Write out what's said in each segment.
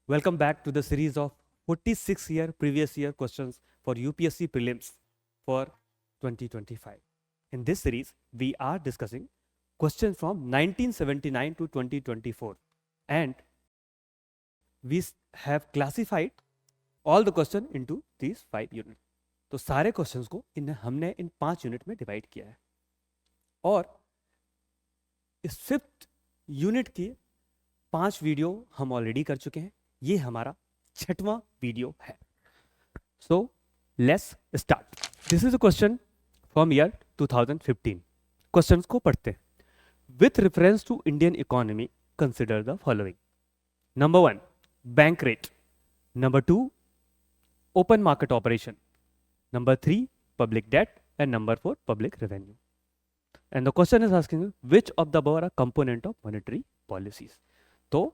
Welcome back to the series of 46-year previous year questions for UPSC prelims for 2025. In this series, we are discussing questions from 1979 to 2024 and we have classified all the question into these 5 units. तो सारे questions को हमने इन 5 unit में divide किया है और इस 5th unit की 5 वीडियो हम ऑलरेडी कर चुके हैं. ये हमारा 6वां वीडियो है. So let's start. This is a question from year 2015. Questions को पढ़ते हैं. With reference to Indian economy consider the following. Number 1 bank rate, number 2 open market operation, number 3 public debt and number 4 public revenue. And the question is asking which of the above are component of monetary policies. तो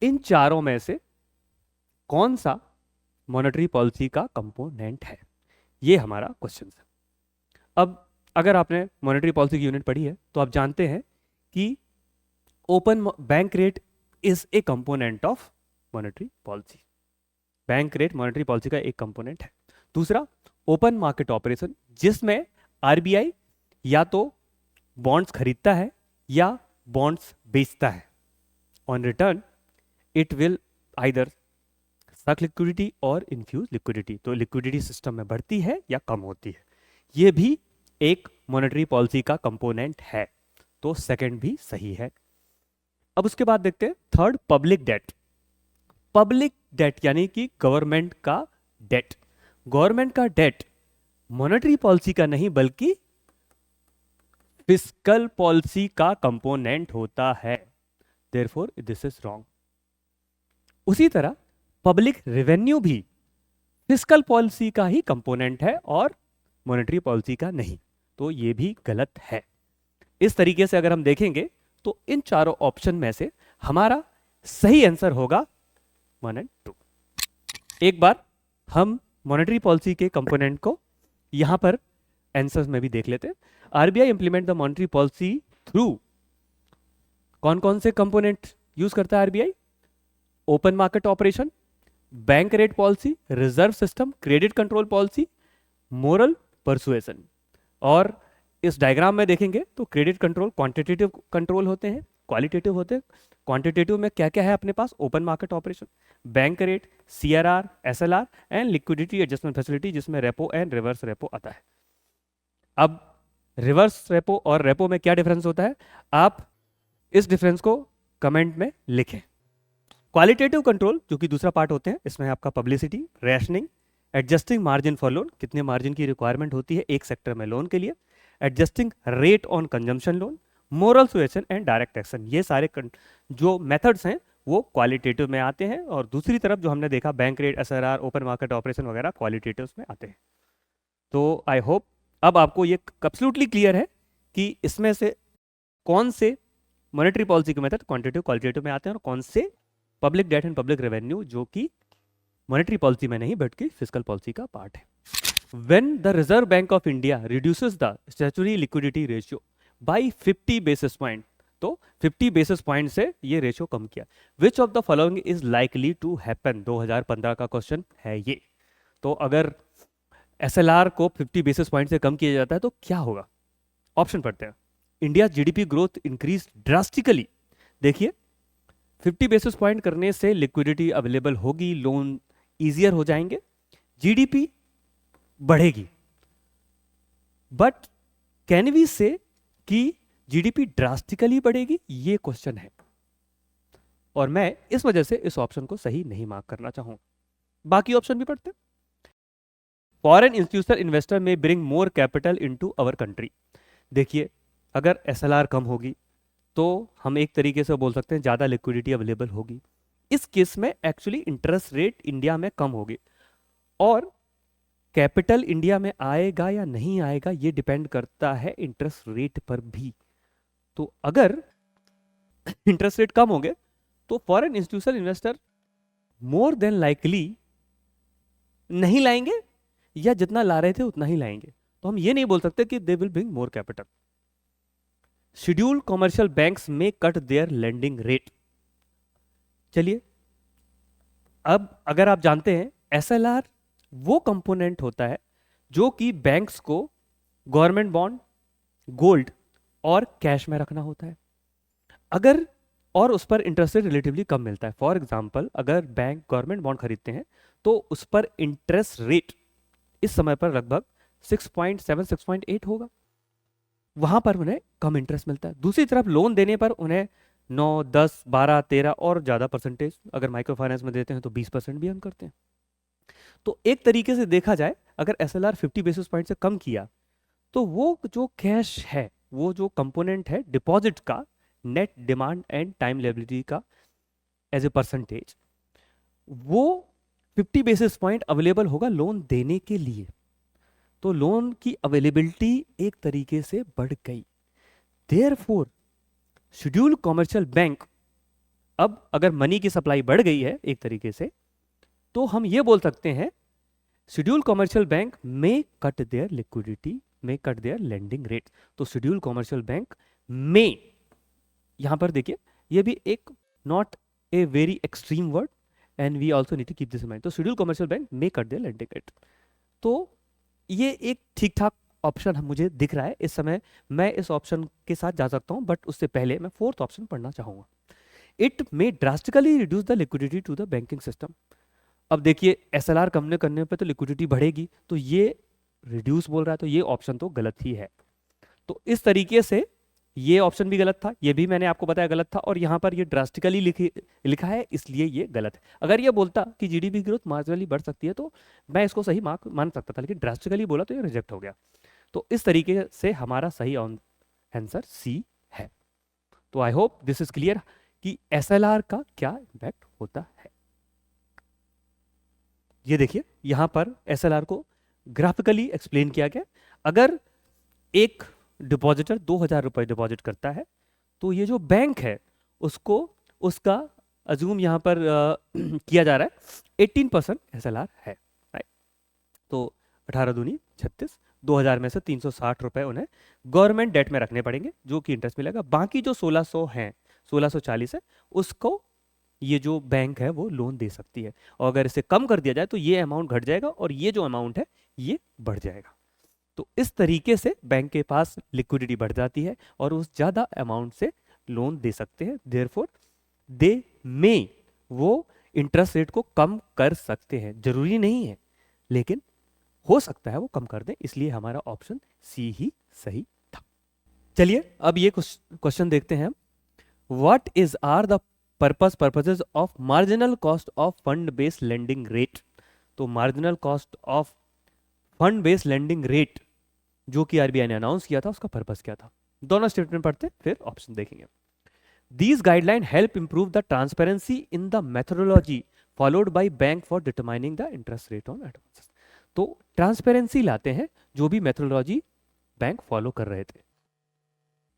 इन चारों में से कौन सा monetary policy का component है, ये हमारा क्वेश्चन है. अब अगर आपने मॉनेटरी पॉलिसी की यूनिट पढ़ी है तो आप जानते हैं कि open bank rate is a component of monetary policy. Bank rate monetary policy का एक कंपोनेंट है. दूसरा ओपन मार्केट ऑपरेशन, जिसमें आरबीआई या तो बॉन्ड्स खरीदता है या बॉन्ड्स बेचता है. On return it will either सक लिक्विडिटी और इन्फ्यूज लिक्विडिटी. तो लिक्विडिटी सिस्टम में बढ़ती है या कम होती है. यह भी एक मॉनेटरी पॉलिसी का कंपोनेंट है. तो सेकंड भी सही है. अब उसके बाद देखते हैं third public debt. Public debt यानी कि गवर्नमेंट का डेट. गवर्नमेंट का डेट मॉनेटरी पॉलिसी का नहीं बल्कि फिस्कल पॉलिसी का कंपोनेंट होता है. Therefore this is wrong. उसी तरह पब्लिक रेवेन्यू भी फिस्कल पॉलिसी का ही कंपोनेंट है और मॉनेटरी पॉलिसी का नहीं. तो यह भी गलत है. इस तरीके से अगर हम देखेंगे तो इन चारों ऑप्शन में से हमारा सही आंसर होगा 1 और 2. एक बार हम मॉनेटरी पॉलिसी के कंपोनेंट को यहां पर आंसर्स में भी देख लेते हैं. RBI implement the monetary policy through, कौन कौन से कंपोनेंट यूज करता है RBI? Open market operation, bank rate policy, reserve system, credit control policy, moral persuasion. और इस डायग्राम में देखेंगे तो क्रेडिट कंट्रोल क्वांटिटेटिव कंट्रोल होते हैं, क्वालिटेटिव होते हैं. क्वांटिटेटिव में क्या क्या है अपने पास? Open market operation, bank rate, CRR, SLR and liquidity adjustment facility, जिसमें रेपो एंड रिवर्स रेपो आता है. अब रिवर्स रेपो और रेपो में क्या डिफरेंस होता है, आप इस डिफरेंस को कमेंट में लिखें. क्वालिटेटिव कंट्रोल जो कि दूसरा पार्ट होते हैं, इसमें आपका publicity, rationing, adjusting margin for loan, कितने मार्जिन की रिक्वायरमेंट होती है एक सेक्टर में लोन के लिए, adjusting rate on consumption loan, moral suasion and direct action. ये सारे जो मेथड्स हैं वो क्वालिटेटिव में आते हैं. और दूसरी तरफ जो हमने देखा bank rate, SRR, open market operation वगैरह क्वालिटेटिव में आते हैं. तो आई होप अब आपको ये एब्सोल्युटली क्लियर है कि इसमें से कौन से मॉनेटरी पॉलिसी के मेथड क्वांटिटेटिव क्वालिटेटिव में आते हैं और कौन से public debt and public revenue जो कि मॉनेटरी पॉलिसी में नहीं बल्कि फिस्कल पॉलिसी का पार्ट है. When the reserve bank of India reduces the statutory liquidity ratio by 50 basis point, तो 50 बेसिस पॉइंट से ये रेशियो कम किया. Which of the following is likely to happen. 2015 का क्वेश्चन है ये. तो अगर एसएलआर को 50 बेसिस पॉइंट से कम किया जाता है तो क्या होगा? ऑप्शन पढ़ते हैं. India GDP growth increase drastically. देखिए 50 बेसिस पॉइंट करने से लिक्विडिटी अवेलेबल होगी, लोन इजियर हो जाएंगे, जीडीपी बढ़ेगी. बट कैन वी से कि जीडीपी ड्रास्टिकली बढ़ेगी? ये क्वेश्चन है और मैं इस वजह से इस ऑप्शन को सही नहीं मार्क करना चाहूंगा. बाकी ऑप्शन भी पढ़ते हैं. फॉरेन इंस्टीट्यूशनल इन्वेस्टर में bring more capital into our country. देखिए अगर एसएलआर कम होगी तो हम एक तरीके से बोल सकते हैं ज़्यादा लिक्विडिटी अवेलेबल होगी. इस केस में एक्चुअली इंटरेस्ट रेट इंडिया में कम होगी और कैपिटल इंडिया में आएगा या नहीं आएगा ये डिपेंड करता है इंटरेस्ट रेट पर भी. तो अगर इंटरेस्ट रेट कम होंगे तो foreign institutional investor more than likely नहीं लाएंगे या जितना ला रहे थे उतना ही लाएंगे. तो हम ये नहीं बोल सकते कि they will bring more capital. Scheduled commercial banks में कट देयर लेंडिंग रेट. चलिए अब अगर आप जानते हैं एसएलआर वो कंपोनेंट होता है जो कि बैंक्स को गवर्नमेंट बॉन्ड, गोल्ड और कैश में रखना होता है, अगर और उस पर इंटरेस्ट रेट रिलेटिवली कम मिलता है। फॉर एग्जांपल अगर बैंक गवर्नमेंट बॉन्ड खरीदते हैं तो उस पर इंटरेस्ट रेट इस समय पर लगभग 6.7 6.8 होगा, वहां पर उन्हें कम इंटरेस्ट मिलता है। दूसरी तरफ लोन देने पर उन्हें 9 10 12 13 और ज़्यादा परसेंटेज, अगर माइक्रो फाइनेंस में देते हैं तो 20% भी हम करते हैं। तो एक तरीके से देखा जाए अगर एसएलआर 50 बेसिस पॉइंट से कम किया तो वो जो कैश है, वो जो कंपोनेंट है डिपॉजिट का, net demand and time liability का एज ए परसेंटेज, वो 50 बेसिस पॉइंट अवेलेबल होगा लोन देने के लिए। तो लोन की अवेलेबिलिटी एक तरीके से बढ़ गई। देयरफॉर शेड्यूल कमर्शियल बैंक, अब अगर मनी की सप्लाई बढ़ गई है एक तरीके से, तो हम ये बोल सकते हैं schedule commercial bank may cut their liquidity, may cut their lending rate. तो शेड्यूल कमर्शियल बैंक में, यहां पर देखिए ये भी एक not a very extreme word and we also need to keep this in mind. तो schedule commercial bank may cut their lending rate, तो ये एक ठीक ठाक ऑप्शन मुझे दिख रहा है इस समय। मैं इस ऑप्शन के साथ जा सकता हूं, बट उससे पहले मैं फोर्थ ऑप्शन पढ़ना चाहूंगा। It may drastically reduce the liquidity to the banking system. अब देखिए एसएलआर कम करने पे तो लिक्विडिटी बढ़ेगी, तो ये रिड्यूस बोल रहा है, तो ये ऑप्शन तो गलत ही है। तो इस तरीके से ये ऑप्शन भी गलत था, ये भी मैंने आपको बताया गलत था, और यहां पर ये ड्रास्टिकली लिखा है इसलिए ये गलत है। अगर ये बोलता कि जीडीपी ग्रोथ मार्जिनली बढ़ सकती है तो मैं इसको सही मार्क मान सकता था, लेकिन ड्रास्टिकली बोला तो ये रिजेक्ट हो गया। तो इस तरीके से हमारा सही आंसर सी है। तो I hope this is clear कि एसएलआर का क्या इंपैक्ट होता है। ये देखिए यहां पर एसएलआर को ग्राफिकली एक्सप्लेन किया गया। अगर एक डिपॉजिटर 2000 रुपए डिपॉजिट करता है तो ये जो बैंक है उसको उसका अजूम यहां पर किया जा रहा है 18% एसएलआर है, राइट। तो 18 दूनी 36, 2000 में से 360 रुपए उन्हें गवर्नमेंट डेट में रखने पड़ेंगे जो कि इंटरेस्ट मिलेगा। बाकी जो 1600 है, 1640 है, उसको ये जो बैंक है वो लोन दे सकती है, और अगर इसे कम कर दिया जाए तो ये अमाउंट घट जाएगा और ये जो अमाउंट है ये बढ़ जाएगा। तो इस तरीके से बैंक के पास लिक्विडिटी बढ़ जाती है और उस ज्यादा अमाउंट से लोन दे सकते हैं। देयरफॉर दे में वो इंटरेस्ट रेट को कम कर सकते हैं, जरूरी नहीं है लेकिन हो सकता है वो कम कर दें, इसलिए हमारा ऑप्शन सी ही सही था। चलिए अब ये क्वेश्चन देखते हैं हम। What is are the purposes of marginal cost of fund based lending rate. तो marginal cost of fund based lending rate जो कि आरबीआई ने अनाउंस किया था, उसका पर्पस क्या था। दोनों स्टेटमेंट पढ़ते फिर ऑप्शन देखेंगे। These guidelines help improve the transparency in the methodology followed by bank for determining the interest rate on advances। तो ट्रांसपेरेंसी लाते हैं जो भी मेथोडोलॉजी बैंक फॉलो कर रहे थे।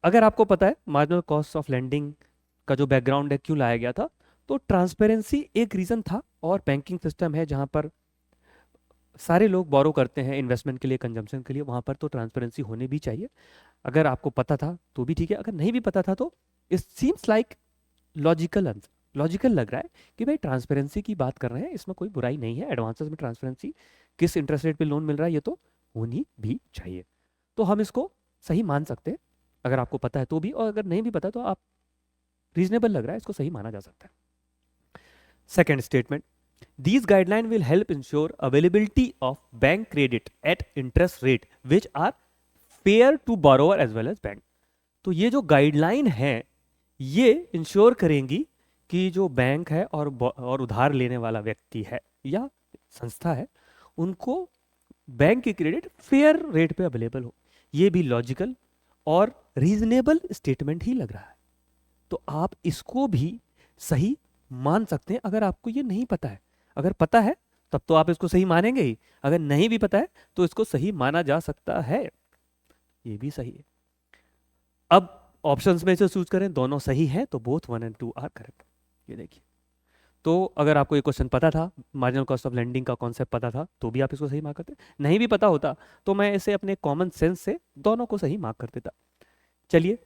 अगर आपको पता है मार्जिनल कॉस्ट ऑफ लेंडिंग का जो बैकग्राउंड है क्यों लाया गया था, तो ट्रांसपेरेंसी एक रीजन था, और बैंकिंग सिस्टम है जहां पर सारे लोग बोरो करते हैं इन्वेस्टमेंट के लिए, कंजम्पशन के लिए, वहां पर तो ट्रांसपेरेंसी होनी भी चाहिए। अगर आपको पता था तो भी ठीक है, अगर नहीं भी पता था तो it seems like logical answer, logical लग रहा है कि भाई ट्रांसपेरेंसी की बात कर रहे हैं, इसमें कोई बुराई नहीं है। एडवांसेस में ट्रांसपेरेंसी, किस इंटरेस्ट रेट पे लोन मिल रहा है, ये तो होनी भी चाहिए। तो हम इसको सही मान सकते हैं अगर आपको पता है तो भी, और अगर नहीं भी पता तो आप रीजनेबल लग रहा है, इसको सही माना जा सकता है। Second statement, these guidelines will help ensure availability of bank credit at interest rate which are fair to borrower as well as bank। तो ये जो गाइडलाइन है ये इंश्योर करेंगी कि जो बैंक है और उधार लेने वाला व्यक्ति है या संस्था है, उनको बैंक की क्रेडिट फेयर रेट पे अवेलेबल हो। ये भी लॉजिकल और रीजनेबल स्टेटमेंट ही लग रहा है, तो आप इसको भी सही मान सकते हैं अगर आपको ये नहीं पता है। अगर पता है तब तो आप इसको सही मानेंगे ही, अगर नहीं भी पता है तो इसको सही माना जा सकता है, ये भी सही है। अब ऑप्शंस में से चूज करें, दोनों सही हैं तो बोथ 1 and 2 आर करेक्ट। ये देखिए, तो अगर आपको ये क्वेश्चन पता था, मार्जिनल कॉस्ट ऑफ लेंडिंग का कॉन्सेप्ट पता था, तो भी आप इसको सही मार्क करते। नहीं भी पता होता तो मैं इसे अपने कॉमन सेंस से दोनों को सही मार्क कर देता। चलिए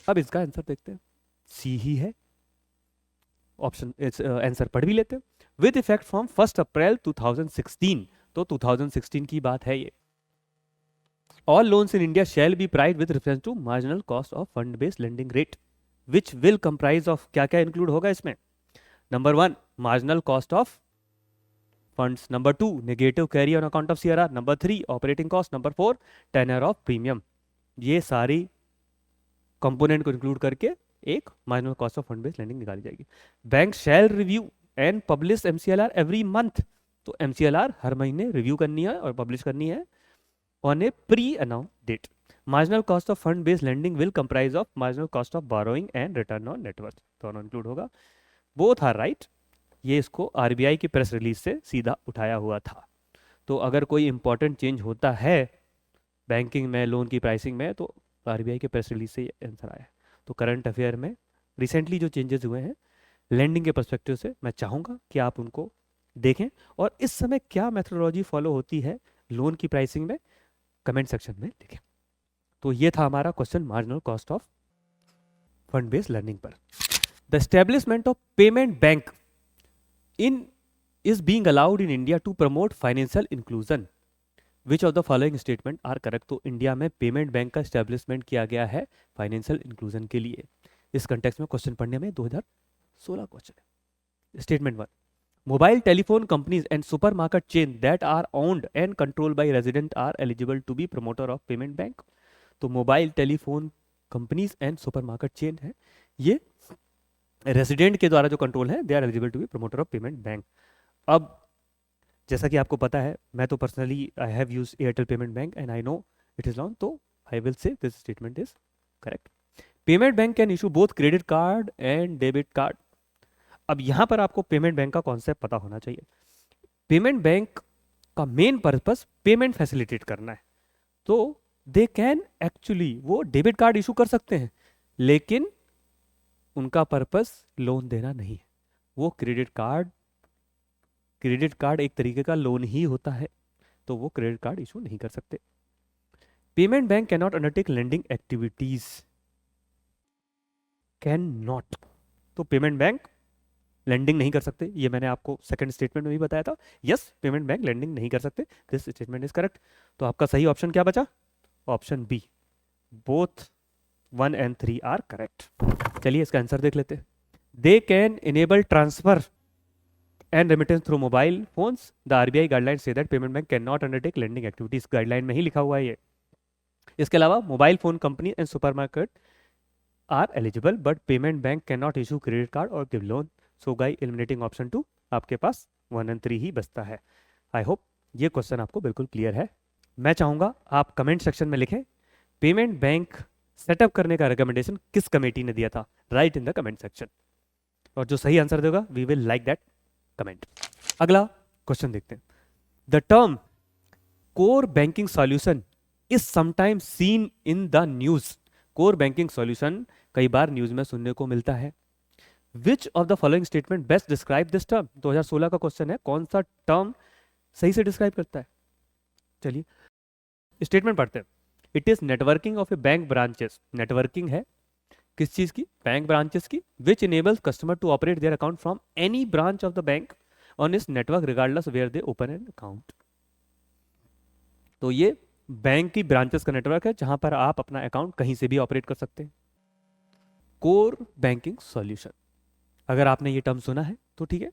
अब इसका आंसर देखते हैं, सी ही है। ऑप्शन आंसर पढ़ भी लेते हैं। विद इफेक्ट फ्रॉम 1 अप्रैल 2016, तो 2016 की बात है ये। All loans in India shall be priced with reference to marginal cost of fund based lending rate which will comprise of, क्या क्या इंक्लूड होगा इसमें? Number 1 marginal cost of funds, number 2 negative carry on account of CRR, number 3 operating cost, number 4 tenor of premium. ये सारी component को include करके एक marginal cost of fund based lending निकाली जाएगी। Bank shell review and publish MCLR every month, तो MCLR हर महीने रिव्यू करनी है और पब्लिश करनी है on a pre announce date. Marginal cost of fund based lending will comprise of marginal cost of borrowing and return on net worth, दोनों include होगा। Both are right. ये इसको आरबीआई की प्रेस रिलीज से सीधा उठाया हुआ था। तो अगर कोई इंपॉर्टेंट चेंज होता है बैंकिंग में, लोन की प्राइसिंग में, तो आरबीआई के प्रेस रिलीज से ये आंसर आया है। तो करंट अफेयर में रिसेंटली जो चेंजेस हुए हैं लेंडिंग के पर्सपेक्टिव से, मैं चाहूँगा कि आप उनको देखें, और इस समय क्या मेथोडोलॉजी फॉलो होती है लोन की प्राइसिंग में, कमेंट सेक्शन में लिखें। तो ये था हमारा question marginal cost of fund based learning पर। The establishment of payment bank in is being allowed in India to promote financial inclusion. Which of the following statement are correct? तो India में payment bank का establishment किया गया है financial inclusion के लिए। इस कंटेक्स्ट में क्वेश्चन पढ़ने में 2016 क्वेश्चन है। Statement 1, mobile telephone companies and supermarket chain that are owned and controlled by resident are eligible to be promoter of payment bank. तो mobile telephone companies and supermarket chain है, ये resident के द्वारा जो control है, they are eligible to be promoter of payment bank. अब जैसा कि आपको पता है, मैं तो personally I have used Airtel payment bank and I know it is long, तो I will say this statement is correct. Payment bank can issue both credit card and debit card. अब यहां पर आपको पेमेंट बैंक का concept पता होना चाहिए। Payment bank का मेन पर्पस पेमेंट फैसिलिटेट करना है, तो दे कैन एक्चुअली, वो डेबिट कार्ड इशू कर सकते हैं, लेकिन उनका पर्पस लोन देना नहीं है। वो क्रेडिट कार्ड एक तरीके का लोन ही होता है, तो वो क्रेडिट कार्ड इशू नहीं कर सकते। Payment bank can not undertake lending activities, can not, तो पेमेंट बैंक लेंडिंग नहीं कर सकते। ये मैंने आपको सेकंड स्टेटमेंट में भी बताया था। यस, पेमेंट बैंक लेंडिंग नहीं कर सकते, दिस स्टेटमेंट इज करेक्ट। तो आपका सही ऑप्शन क्या बचा? Option B, both 1 and 3 are correct. चलिए इसका आंसर देख लेते हैं। They can enable transfer and remittance through mobile phones. The RBI guidelines say that payment bank cannot undertake lending activities. Guideline में ही लिखा हुआ है ये। इसके अलावा mobile phone company and supermarket are eligible but payment bank cannot issue credit card और give loan. So guys, eliminating option 2, आपके पास 1 and 3 ही बचता है। आई होप ये क्वेश्चन आपको बिल्कुल क्लियर है। मैं चाहूंगा आप कमेंट सेक्शन में लिखें पेमेंट बैंक सेटअप करने का रिकमेंडेशन किस कमेटी ने दिया था, write in the comment section. और जो सही आंसर देगा we will like that comment. अगला क्वेश्चन देखते हैं। The term core banking solution is sometimes seen in the news. Core banking solution कई बार न्यूज में सुनने को मिलता है। Which of the following statement best describe this term? 2016 का क्वेश्चन है, कौन सा टर्म सही से डिस्क्राइब करता है? चलिए स्टेटमेंट पढ़ते हैं। It is networking of a bank branches. Networking है किस चीज की? बैंक ब्रांचेस की। Which enables customer to operate their account from any branch of the bank on its network regardless where they open an account. तो ये bank की branches का network है जहां पर आप अपना अकाउंट कहीं से भी ऑपरेट कर सकते हैं। कोर बैंकिंग सॉल्यूशन, अगर आपने ये टर्म सुना है तो ठीक है,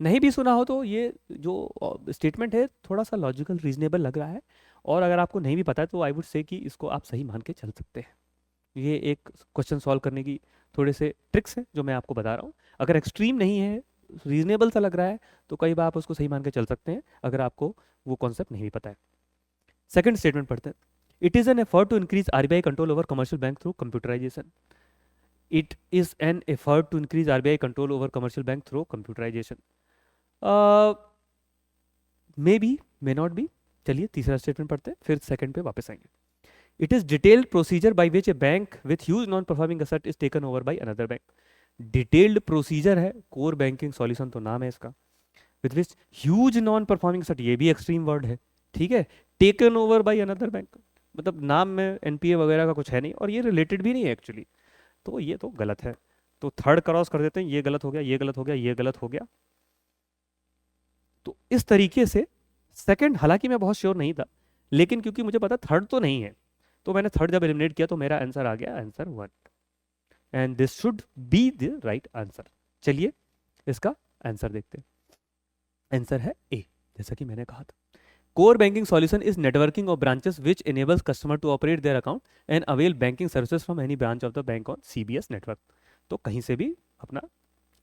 नहीं भी सुना हो तो ये जो स्टेटमेंट है थोड़ा सा लॉजिकल रीजनेबल लग रहा है, और अगर आपको नहीं भी पता है तो आई वुड से कि इसको आप सही मान के चल सकते हैं। ये एक क्वेश्चन सॉल्व करने की थोड़े से ट्रिक्स हैं जो मैं आपको बता रहा हूँ। अगर एक्सट्रीम नहीं है, रीजनेबल सा लग रहा है, तो कई बार आप उसको सही मान के चल सकते हैं अगर आपको वो कॉन्सेप्ट नहीं पता है। सेकंड स्टेटमेंट पढ़ते हैं। It is an effort to increase RBI control over commercial bank through computerisation. It is an effort to increase RBI control over commercial bank through computerisation. May be, may not be. चलिए तीसरा statement पढ़ते हैं, फिर second पे वापस आएंगे। It is detailed procedure by which a bank with huge non-performing asset is taken over by another bank. Detailed procedure है, core banking solution तो नाम है इसका। With which huge non-performing asset, ये भी extreme word है, ठीक है। Taken over by another bank, मतलब नाम में NPA वगैरह का कुछ है नहीं, और ये related भी नहीं है एक्चुअली, तो ये तो गलत है। तो थर्ड क्रॉस कर देते हैं, ये गलत हो गया, ये गलत हो गया, ये गलत हो गया। तो इस तरीके से सेकंड, हालांकि मैं बहुत श्योर नहीं था, लेकिन क्योंकि मुझे पता थर्ड तो नहीं है, तो मैंने थर्ड जब एलिमिनेट किया तो मेरा आंसर आ गया answer 1, and this should be the right answer. चलिए इसका आंसर देखते हैं। आंसर है ए, जैसा कि मैंने कहा था। Core banking solution is networking of branches which enables customer to operate their account and avail banking services from any branch of the bank on CBS network. तो कहीं से भी अपना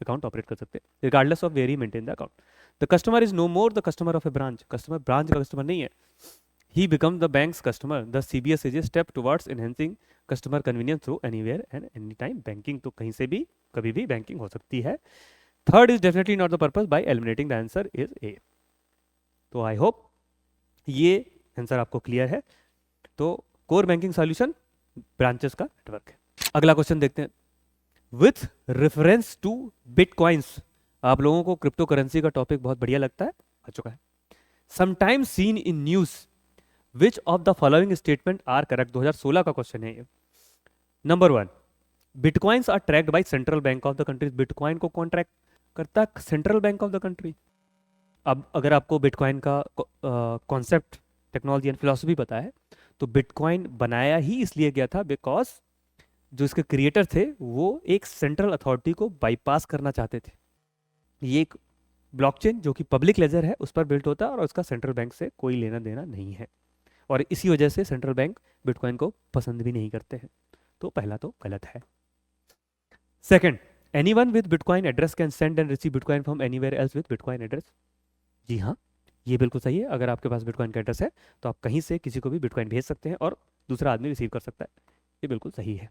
अकाउंट ऑपरेट कर सकते हैं regardless of where he maintain the account. The customer is no more the customer of a branch, customer branch का customer नहीं है, he becomes the bank's customer. The CBS is a step towards enhancing customer convenience through anywhere and anytime banking. तो कहीं से भी कभी भी banking हो सकती है। Third is definitely not the purpose, bye eliminating the answer is a. तो आई होप ये आंसर आपको क्लियर है। तो कोर बैंकिंग सॉल्यूशन ब्रांचेस का नेटवर्क है। अगला क्वेश्चन देखते हैं। विथ रेफरेंस टू बिटकॉइंस, आप लोगों को क्रिप्टो करेंसी का टॉपिक बहुत बढ़िया लगता है, आ चुका है। Sometimes seen in news which of the following statement are correct. 2016 का क्वेश्चन है ये। Number 1, bitcoins are tracked by central bank of the country. Bitcoin को कौन ट्रैक करता है? Central bank of the country. अब अगर आपको बिटकॉइन का कॉन्सेप्ट, टेक्नोलॉजी एंड फिलॉसफी पता है, तो बिटकॉइन बनाया ही इसलिए गया था बिकॉज जो इसके क्रिएटर थे वो एक सेंट्रल अथॉरिटी को बाईपास करना चाहते थे। ये एक ब्लॉकचेन जो कि पब्लिक लेजर है उस पर बिल्ट होता है और उसका सेंट्रल बैंक से कोई लेना देना नहीं है, और इसी वजह से सेंट्रल बैंक बिटकॉइन को पसंद भी नहीं करते हैं। तो पहला तो गलत है। Second, anyone with bitcoin address can send and receive bitcoin from anywhere else with bitcoin address. जी हाँ, ये बिल्कुल सही है। अगर आपके पास बिटकॉइन का एड्रेस है तो आप कहीं से किसी को भी बिटकॉइन भेज सकते हैं और दूसरा आदमी रिसीव कर सकता है। ये बिल्कुल सही है।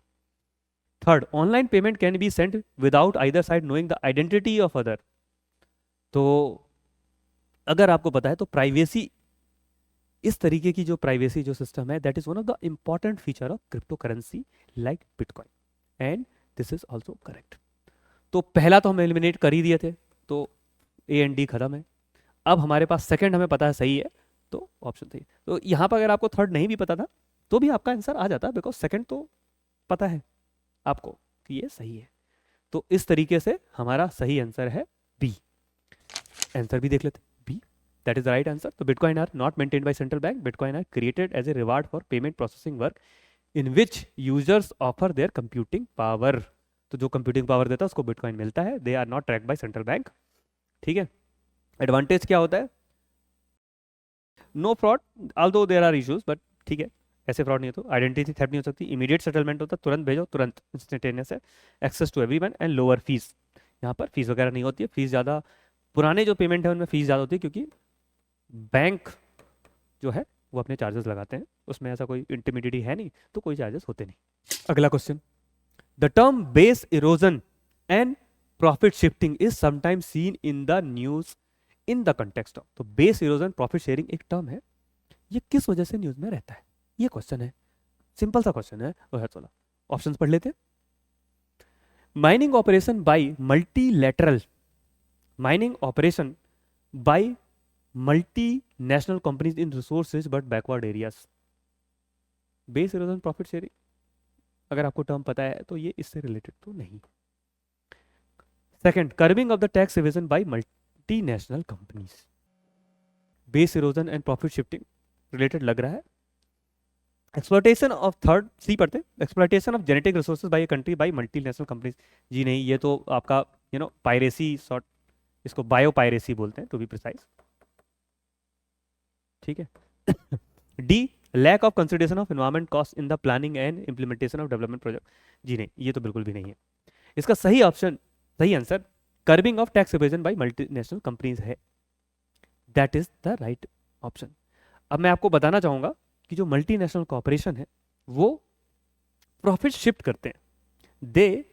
Third, online payment can be send without either side knowing the identity of other. तो अगर आपको पता है तो प्राइवेसी, इस तरीके की जो प्राइवेसी जो सिस्टम है, that is one of the important feature of crypto currency like bitcoin, and this is also correct. तो पहला तो हम एलिमिनेट कर ही दिए थे, तो ए एंड डी खत्म है। अब हमारे पास सेकंड हमें पता है सही है, तो ऑप्शन सही। तो यहाँ पर अगर आपको थर्ड नहीं भी पता था तो भी आपका आंसर आ जाता, बिकॉज सेकंड तो पता है आपको कि ये सही है। तो इस तरीके से हमारा सही आंसर है बी। आंसर भी देख लेते, B that is the right answer. तो bitcoin are not maintained by central bank, bitcoin are created as a reward for payment processing work in which users offer their computing power. तो जो computing power देता है उसको bitcoin मिलता है। They are not tracked by central bank. ठीक है। Advantage क्या होता है? No fraud, although there are issues, but ठीक है, ऐसे फ्रॉड नहीं होता। आइडेंटिटी थेफ्ट नहीं हो सकती, इमीडिएट सेटलमेंट होता है, तुरंत भेजो तुरंत, इंस्टेंटेनियस है। Access to everyone and lower fees, यहाँ पर फीस वगैरह नहीं होती है। फीस ज़्यादा, पुराने जो पेमेंट है उनमें फीस ज़्यादा होती है क्योंकि बैंक जो है वो अपने चार्जेस लगाते हैं, उसमें ऐसा कोई इंटरमीडिएट है नहीं, तो कोई चार्जेस होते नहीं। अगला question, the term base erosion and profit shifting is sometimes seen in the news in the context of. तो बेस इरोजन प्रॉफिट शेयरिंग एक टर्म है, ये किस वजह से न्यूज में रहता है? ये क्वेश्चन है, सिंपल सा क्वेश्चन है। वह चलो ऑप्शंस पढ़ लेते हैं। Mining operation by multilateral, mining operation by multinational companies in resources but backward areas. Base erosion profit sharing, अगर आपको टर्म पता है तो ये इससे रिलेटेड तो नहीं। Second, curbing of the tax evasion by multinational companies. Base erosion and profit shifting related लग रहा है। एक्सप्लॉयटेशन ऑफ, थर्ड सी पढ़ते, exploitation of genetic resources by a country by multinational companies. जी नहीं, ये तो आपका पायरेसी सॉर्ट, इसको बायो पायरेसी बोलते हैं टू बी प्रिसाइज। ठीक है। D, lack of consideration of environment cost in the planning and implementation of development project. जी नहीं, ये तो बिल्कुल भी नहीं है। इसका सही ऑप्शन, सही answer curbing of tax evasion by multinational companies है। That is the right option. अब मैं आपको बताना चाहूंगा कि जो मल्टीनेशनल कॉर्पोरेशन है वो प्रॉफिट शिफ्ट करते हैं। दे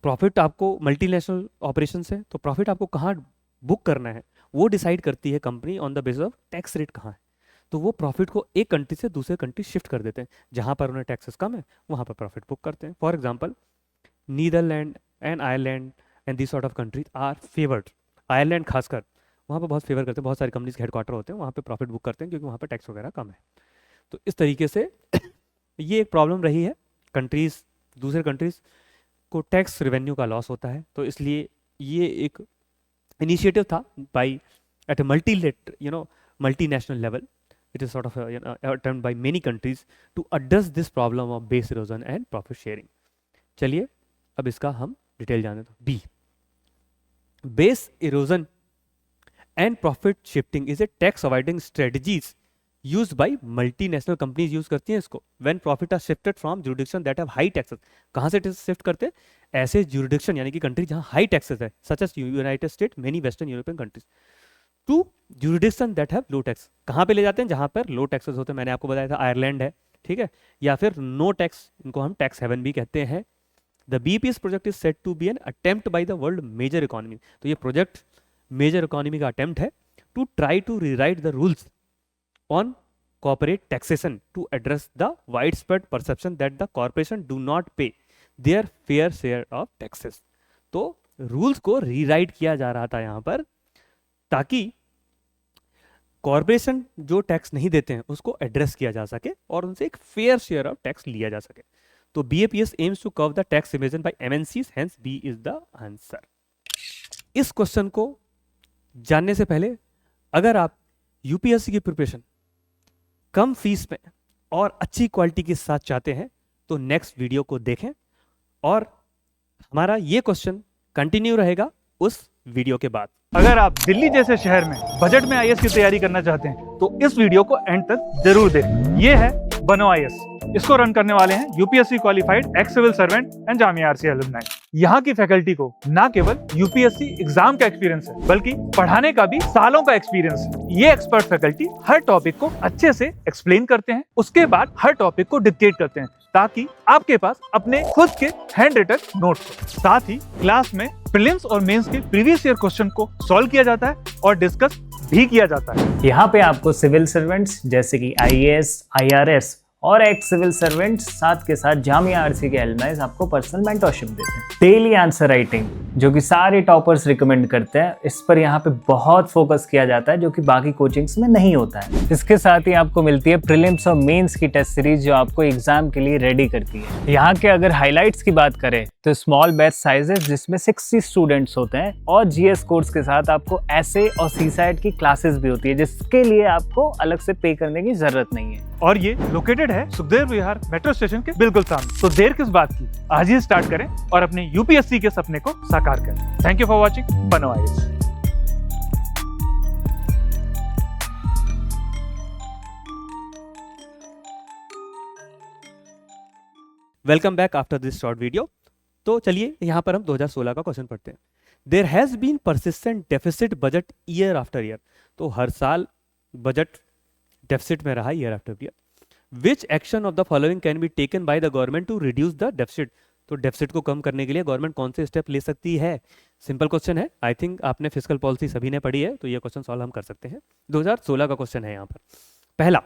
प्रॉफिट, आपको मल्टीनेशनल ऑपरेशन है तो प्रॉफिट आपको कहाँ बुक करना है वो डिसाइड करती है company on the basis of tax rate कहाँ है। तो वो प्रॉफिट को एक कंट्री से दूसरे कंट्री शिफ्ट कर देते हैं, जहाँ पर उन्हें टैक्सेस कम है वहाँ पर प्रॉफिट बुक करते हैं। For example, Netherland and Ireland and this sort of countries are favoured. Ireland खासकर वहाँ पर बहुत फेवर करते हैं, बहुत सारी कंपनीज के हेडक्वार्टर होते हैं वहाँ पे प्रॉफिट बुक करते हैं क्योंकि वहाँ पे टैक्स वगैरह कम है। तो इस तरीके से ये एक प्रॉब्लम रही है, कंट्रीज, दूसरे कंट्रीज को टैक्स रेवेन्यू का लॉस होता है, तो इसलिए ये एक इनिशिएटिव था by at a multinational level. It is sort of attempt by many countries to address this problem of base erosion and profit sharing. चलिए अब इसका हम डिटेल जाने दो. B, base erosion and profit shifting is a tax avoiding strategies used by multinational companies. Use करती हैं इसको when profit are shifted from jurisdiction that have high taxes. कहाँ से शिफ्ट करते हैं? ऐसे जुरिडिक्शन यानी कि कंट्री जहाँ हाई टैक्सेस है, such as United State, many western European countries, to jurisdiction that have low tax. कहाँ पे ले जाते हैं? जहाँ पर लो टैक्सेस होते हैं. मैंने आपको बताया था आयरलैंड है, ठीक है, या फिर नो टैक्स, इनको हम टैक्स हेवन भी कहते हैं. The BPS project is set to be an attempt by the world major economy. तो ये प्रोजेक्ट मेजर इकोनॉमी का अटेम्प्ट है to try to rewrite the rules on corporate taxation to address the widespread perception that the corporation do not pay their fair share of taxes. तो rules को rewrite किया जा रहा था यहाँ पर ताकि कॉर्पोरेशन जो टैक्स नहीं देते हैं उसको एड्रेस किया जा सके और उनसे एक फेयर शेयर ऑफ टैक्स लिया जा सके. तो BEPS aims to curb the tax evasion by MNCs, hence B is the answer. इस क्वेश्चन को जानने से पहले अगर आप यूपीएससी की प्रिपरेशन कम फीस में और अच्छी क्वालिटी के साथ चाहते हैं तो नेक्स्ट वीडियो को देखें, और हमारा ये क्वेश्चन कंटिन्यू रहेगा उस वीडियो के बाद. अगर आप दिल्ली जैसे शहर में बजट में आईएएस की तैयारी करना चाहते हैं तो इस वीडियो को एंड तक जरूर देखें. ये है बनो आईएएस. इसको रन करने वाले हैं UPSC qualified ex civil servant and Jamia RCA alumni. यहाँ की फैकल्टी को ना केवल यूपीएससी एग्जाम का एक्सपीरियंस है बल्कि पढ़ाने का भी सालों का एक्सपीरियंस है. ये एक्सपर्ट फैकल्टी हर टॉपिक को अच्छे से एक्सप्लेन करते हैं, उसके बाद हर टॉपिक को डिक्टेट करते हैं ताकि आपके पास अपने खुद के हैंड रिटन नोट्स हो. साथ ही क्लास में प्रीलिम्स और मेंस के प्रीवियस ईयर क्वेश्चन को सॉल्व किया जाता है और डिस्कस भी किया जाता है. यहाँ पे आपको सिविल सर्वेंट्स जैसे कि आईएएस, आईआरएस और एक्स सिविल सर्वेंट्स साथ के साथ जामिया आरसी के एलुमनाइज आपको पर्सनल मेंटरशिप देते हैं. डेली आंसर राइटिंग जो कि सारे टॉपर्स रिकमेंड करते हैं, इस पर यहाँ पे बहुत फोकस किया जाता है जो कि बाकी कोचिंग्स में नहीं होता है. इसके साथ ही आपको मिलती है प्रीलिम्स और मेंस की टेस्ट सीरीज जो आपको एग्जाम के लिए रेडी करती है. यहाँ के अगर हाईलाइट्स की बात करें तो स्मॉल बैच साइजेस जिसमें 60 स्टूडेंट्स होते हैं और जीएस कोर्स के साथ आपको एसए और सीसाइट की क्लासेस भी होती है जिसके लिए आपको अलग से पे करने की जरूरत नहीं है. और ये लोकेटेड है सुखदेव विहार मेट्रो स्टेशन के बिल्कुल सामने. तो देर किस बात की, आज ही स्टार्ट करें और अपने यूपीएससी के सपने को साकार करें. थैंक यू फॉर वॉचिंग बनो IAS. Welcome back after this short video. तो चलिए यहाँ पर हम 2016 का क्वेश्चन पढ़ते हैं. There has been persistent deficit budget year after year. तो हर साल बजट डेफिसिट में रहा year after year. Which action of the following can be taken by the government to reduce the deficit. तो डेफिसिट को कम करने के लिए गवर्नमेंट कौन से स्टेप ले सकती है? सिंपल क्वेश्चन है. आई थिंक आपने फिस्कल पॉलिसी सभी ने पढ़ी है तो ये क्वेश्चन सॉल्व हम कर सकते हैं. 2016 का क्वेश्चन है यहाँ पर. पहला,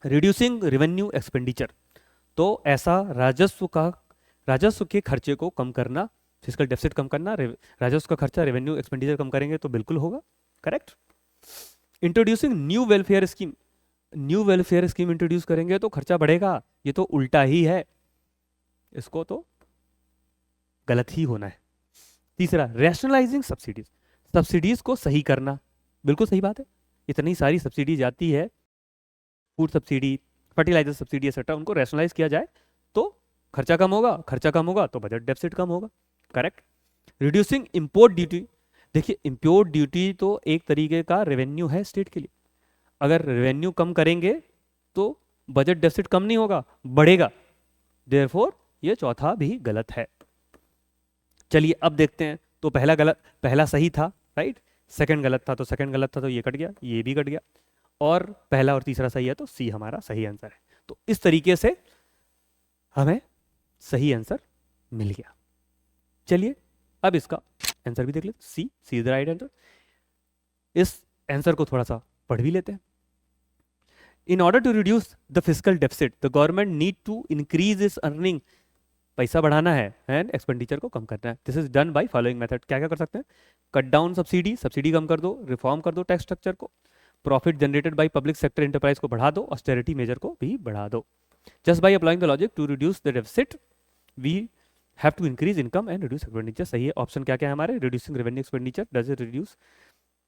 रिड्यूसिंग रेवेन्यू एक्सपेंडिचर. तो ऐसा राजस्व के खर्चे को कम करना, फिस्कल डेफिसिट कम करना, राजस्व का खर्चा रेवेन्यू एक्सपेंडिचर कम करेंगे तो बिल्कुल होगा. Correct. Introducing new welfare scheme. New welfare scheme introduce करेंगे तो खर्चा बढ़ेगा, ये तो उल्टा ही है, इसको तो गलत ही होना है. तीसरा, रैशनलाइजिंग सब्सिडीज. सब्सिडीज को सही करना, बिल्कुल सही बात है. इतनी सारी सब्सिडी जाती है, food subsidy, fertilizer subsidy etcetera, उनको रैशनलाइज किया जाए तो खर्चा कम होगा, खर्चा कम होगा तो बजट डेफिसिट कम होगा. करेक्ट. Reducing import duty. देखिए इंपोर्ट ड्यूटी तो एक तरीके का रेवेन्यू है स्टेट के लिए. अगर रेवेन्यू कम करेंगे तो बजट डेफिसिट कम नहीं होगा, बढ़ेगा. देयरफॉर ये चौथा भी गलत है. चलिए अब देखते हैं. तो पहला सही था, राइट. सेकंड गलत था तो सेकंड गलत था तो ये कट गया, ये भी कट गया, और पहला और तीसरा सही है तो सी हमारा सही आंसर है. तो इस तरीके से हमें सही आंसर मिल गया. चलिए अब इसका आंसर भी देख लेते. C is the right answer. इस आंसर को थोड़ा सा पढ़ भी लेते हैं. In order to reduce the fiscal deficit the government need to increase its earning. पैसा बढ़ाना है एंड एक्सपेंडिचर को कम करना है. This is done by following method. क्या क्या कर सकते हैं? कट डाउन सब्सिडी कम कर दो, रिफॉर्म कर दो टैक्स स्ट्रक्चर को, profit generated by public sector enterprise को बढ़ा दो, ऑस्टेरिटी मेजर को भी बढ़ा दो. Just by applying the logic to reduce the deficit we have to increase income and reduce expenditure. सही है। ऑप्शन क्या क्या है हमारे? Reducing revenue expenditure, does it reduce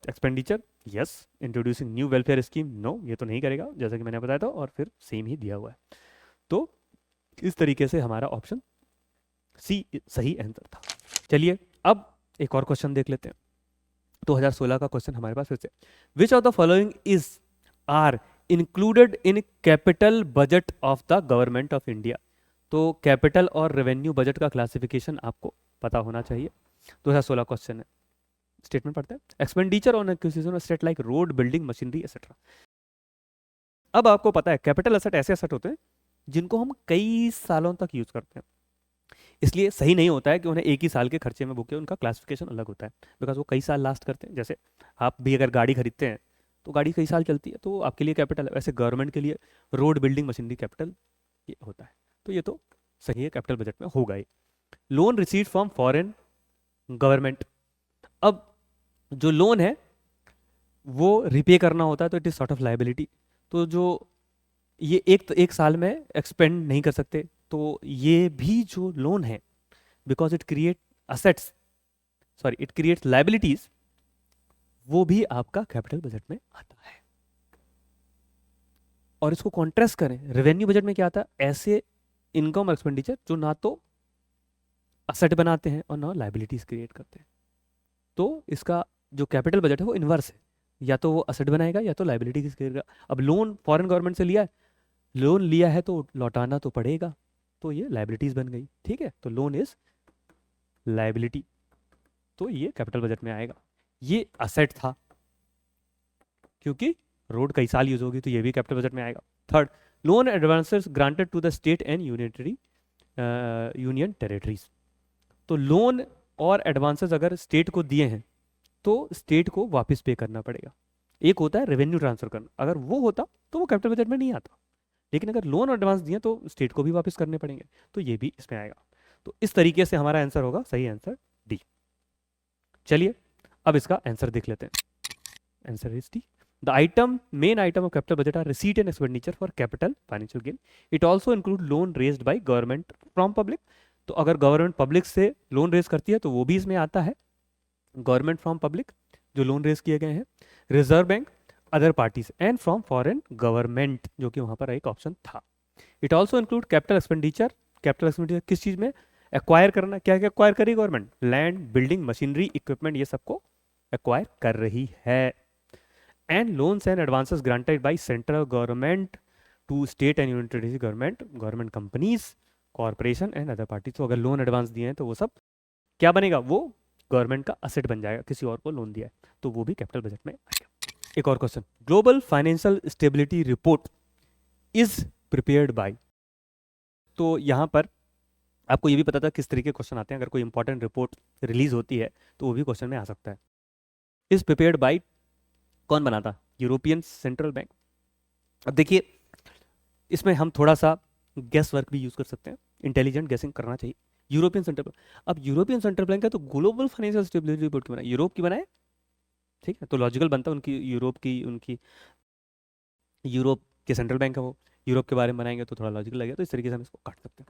expenditure? Yes. Introducing new welfare scheme? No, ये तो नहीं करेगा जैसा कि मैंने बताया था, और फिर सेम ही दिया हुआ है। तो इस तरीके से हमारा ऑप्शन सी सही आंसर था। चलिए अब एक और क्वेश्चन देख लेते हैं। 2016 का क्वेश्चन हमारे पास फिर से, which of the following is are included in capital budget of the government of India? तो कैपिटल और रेवेन्यू बजट का क्लासिफिकेशन आपको पता होना चाहिए। 2016 क्वेश्चन है, स्टेटमेंट पढ़ते हैं। Expenditure on acquisition of asset like road, building, machinery etcetera. अब आपको पता है कैपिटल एसेट ऐसे एसेट होते हैं जिनको हम कई सालों तक यूज करते हैं, इसलिए सही नहीं होता है कि उन्हें एक ही साल के खर्चे में बुक किया। उनका क्लासिफिकेशन अलग होता है बिकॉज वो कई साल लास्ट करते हैं। जैसे आप भी अगर गाड़ी खरीदते हैं तो गाड़ी कई साल चलती है, तो वो आपके लिए कैपिटल है। वैसे गवर्नमेंट के लिए रोड, बिल्डिंग, मशीनरी कैपिटल ये होता है, तो ये तो सही है, कैपिटल बजट में होगा ही। Loan receive from foreign government, अब जो लोन है वो रिपे करना होता है, तो it is sort of liability. तो जो ये एक साल में एक्सपेंड नहीं कर सकते, तो ये भी जो लोन है, because it create assets, sorry it creates liabilities, वो भी आपका कैपिटल बजट में आता है। और इसको कॉन्ट्रास्ट करें, रेवेन्यू बजट में क्या आता है? ऐसे इनकम और एक्सपेंडिचर जो ना तो असेट बनाते हैं और ना लाइबिलिटीज क्रिएट करते हैं। तो इसका जो कैपिटल बजट है वो इनवर्स है, या तो वो असेट बनाएगा या तो लाइबिलिटीज क्रिएट करेगा। अब लोन फॉरेन गवर्नमेंट से लिया है, लोन लिया है तो लौटाना तो पड़ेगा, तो ये लाइबिलिटीज बन गई। ठीक है, तो लोन इज लाइबिलिटी, तो ये कैपिटल बजट में आएगा। ये असेट था क्योंकि रोड कई साल यूज होगी, तो ये भी कैपिटल बजट में आएगा। Third, loan advances granted to the state and union territories. तो लोन और एडवांसेस अगर स्टेट को दिए हैं तो स्टेट को वापस पे करना पड़ेगा। एक होता है रेवेन्यू ट्रांसफर करना, अगर वो होता तो वो कैपिटल बजट में नहीं आता, लेकिन अगर लोन और एडवांस दिए तो स्टेट को भी वापस करने पड़ेंगे, तो ये भी इसमें आएगा। तो इस तरीके से हमारा आंसर होगा, सही आंसर डी। चलिए अब इसका आंसर देख लेते हैं। Answer is D. The item, main item of capital budget are receipt and expenditure for capital financial gain. It also include loan raised by government from public. तो अगर गवर्नमेंट पब्लिक से loan raise करती है तो वो भी इसमें आता है, गवर्नमेंट फ्रॉम पब्लिक जो लोन रेज किए गए हैं, reserve bank, other parties and from foreign government, जो कि वहां पर एक ऑप्शन था। It also include capital expenditure. Capital expenditure किस चीज में? एक्वायर करना। क्या क्या एक्वायर करी government? Land, building, machinery, equipment, ये सबको एक्वायर कर रही है। And loans and advances granted by central government to state and union territory government, government companies, corporation and other parties. तो अगर लोन एडवांस दिए हैं तो वो सब क्या बनेगा? वो गवर्नमेंट का असेट बन जाएगा, किसी और को लोन दिया है, तो वो भी कैपिटल बजट में आएगा। एक और question, global financial stability report is prepared by. तो यहां पर आपको ये भी पता था किस तरीके के क्वेश्चन आते हैं, अगर कोई इंपॉर्टेंट रिपोर्ट रिलीज होती है तो वो भी क्वेश्चन में आ सकता है। इज प्रिपेयर्ड बाय कौन बनाता? European central bank. अब देखिए इसमें हम थोड़ा सा गेस वर्क भी यूज कर सकते हैं, इंटेलिजेंट गेसिंग करना चाहिए। यूरोपियन सेंट्रल बैंक, अब यूरोपियन सेंट्रल बैंक है तो ग्लोबल फाइनेंशियल स्टेबिलिटी रिपोर्ट क्यों बनाए? यूरोप की बनाए, ठीक है, तो लॉजिकल बनता है उनकी यूरोप के सेंट्रल बैंक है, वो यूरोप के बारे में बनाएंगे तो थोड़ा लॉजिकल लगेगा, तो इस तरीके से हम इसको काट सकते हैं।